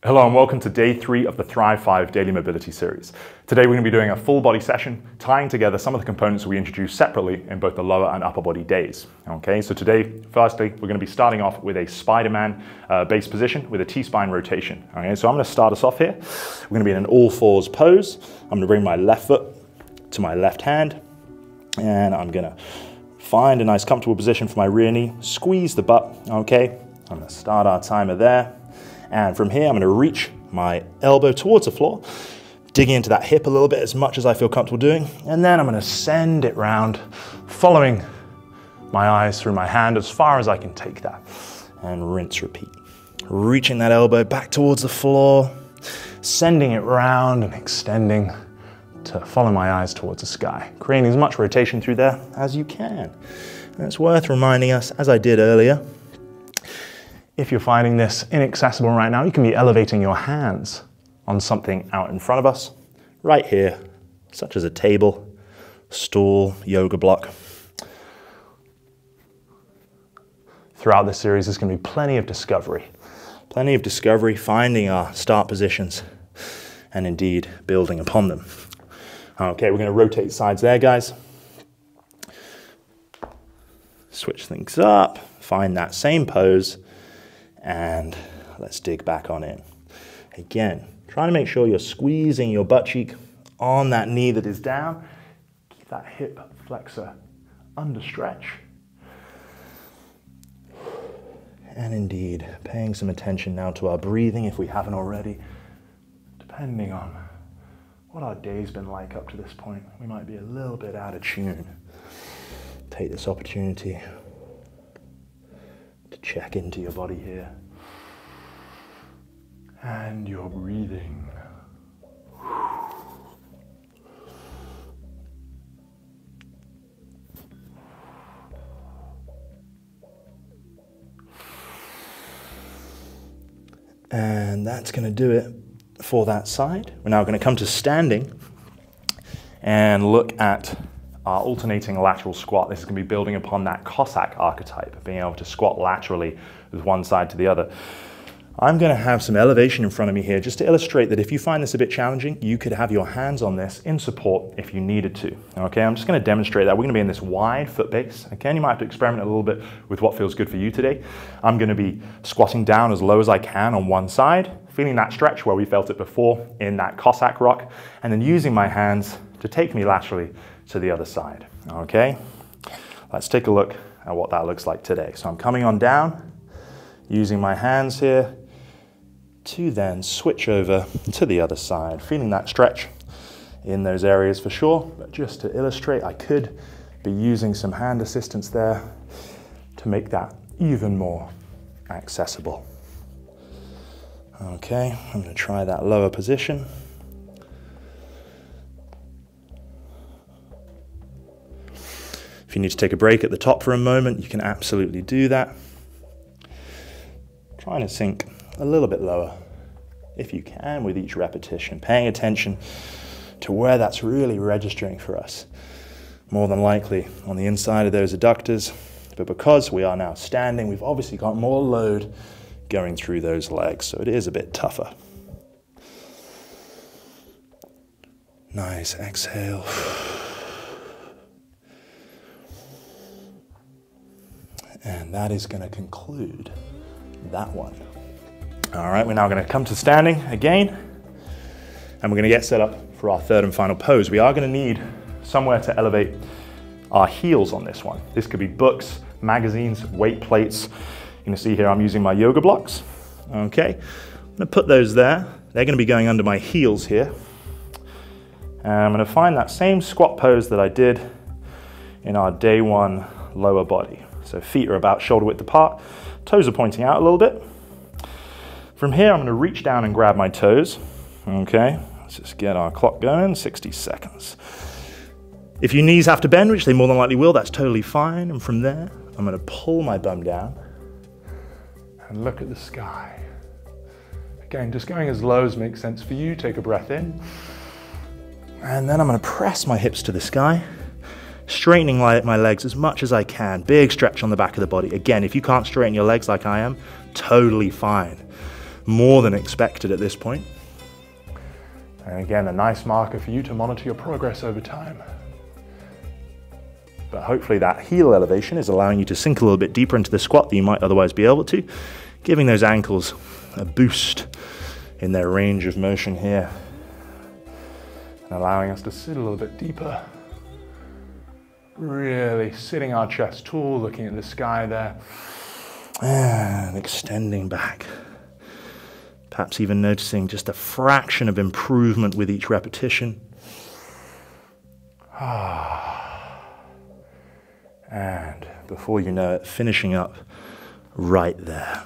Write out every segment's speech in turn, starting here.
Hello and welcome to day 3 of the Thrive 5 Daily Mobility Series. Today we're going to be doing a full body session, tying together some of the components we introduced separately in both the lower and upper body days. Okay, so today, firstly, we're going to be starting off with a Spider-Man base position with a T-spine rotation. Okay, so I'm going to start us off here. We're going to be in an all fours pose. I'm going to bring my left foot to my left hand, and I'm going to find a nice comfortable position for my rear knee, squeeze the butt. Okay, I'm going to start our timer there. And from here, I'm going to reach my elbow towards the floor, digging into that hip a little bit as much as I feel comfortable doing. And then I'm going to send it round, following my eyes through my hand as far as I can take that. And rinse, repeat. Reaching that elbow back towards the floor, sending it round and extending to follow my eyes towards the sky, creating as much rotation through there as you can. And it's worth reminding us, as I did earlier, if you're finding this inaccessible right now, you can be elevating your hands on something out in front of us, right here, such as a table, stool, yoga block. Throughout this series, there's going to be plenty of discovery, finding our start positions, and indeed building upon them. Okay, we're going to rotate sides there, guys. Switch things up, find that same pose, and let's dig back on in. Again, trying to make sure you're squeezing your butt cheek on that knee that is down. Keep that hip flexor under stretch. And indeed, paying some attention now to our breathing if we haven't already. Depending on what our day's been like up to this point, we might be a little bit out of tune. Take this opportunity to check into your body here and your breathing. And that's going to do it for that side. We're now going to come to standing and look at our alternating lateral squat. This is going to be building upon that Cossack archetype, being able to squat laterally with one side to the other. I'm going to have some elevation in front of me here just to illustrate that if you find this a bit challenging, you could have your hands on this in support if you needed to. Okay, I'm just going to demonstrate that. We're going to be in this wide foot base. Okay, you might have to experiment a little bit with what feels good for you today. I'm going to be squatting down as low as I can on one side, feeling that stretch where we felt it before in that Cossack rock, and then using my hands to take me laterally to the other side. Okay, let's take a look at what that looks like today. So I'm coming on down, using my hands here to then switch over to the other side, feeling that stretch in those areas for sure. But just to illustrate, I could be using some hand assistance there to make that even more accessible. Okay, I'm going to try that lower position. If you need to take a break at the top for a moment, you can absolutely do that. Trying to sink a little bit lower, if you can, with each repetition, paying attention to where that's really registering for us. More than likely on the inside of those adductors, but because we are now standing, we've obviously got more load going through those legs, so it is a bit tougher. Nice, exhale. And that is going to conclude that one. All right, we're now going to come to standing again, and we're going to get set up for our third and final pose. We are going to need somewhere to elevate our heels on this one. This could be books, magazines, weight plates. You can see here I'm using my yoga blocks. Okay, I'm going to put those there. They're going to be going under my heels here. And I'm going to find that same squat pose that I did in our day 1 lower body. So feet are about shoulder width apart, toes are pointing out a little bit. From here, I'm going to reach down and grab my toes. Okay, let's just get our clock going, 60 seconds. If your knees have to bend, which they more than likely will, that's totally fine. And from there, I'm going to pull my bum down and look at the sky. Again, just going as low as makes sense for you. Take a breath in. And then I'm going to press my hips to the sky, straightening my legs as much as I can. Big stretch on the back of the body. Again, if you can't straighten your legs like I am, totally fine. more than expected at this point. And again, a nice marker for you to monitor your progress over time. But hopefully that heel elevation is allowing you to sink a little bit deeper into the squat than you might otherwise be able to, giving those ankles a boost in their range of motion here, and allowing us to sit a little bit deeper. Really sitting our chest tall, looking at the sky there, and extending back. Perhaps even noticing just a fraction of improvement with each repetition. And before you know it, finishing up right there.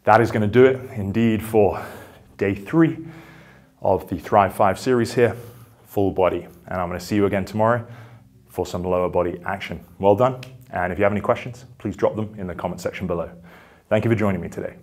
That is going to do it indeed for day 3 of the Thrive 5 series here, full body. And I'm going to see you again tomorrow for some lower body action. Well done. And if you have any questions, please drop them in the comment section below. Thank you for joining me today.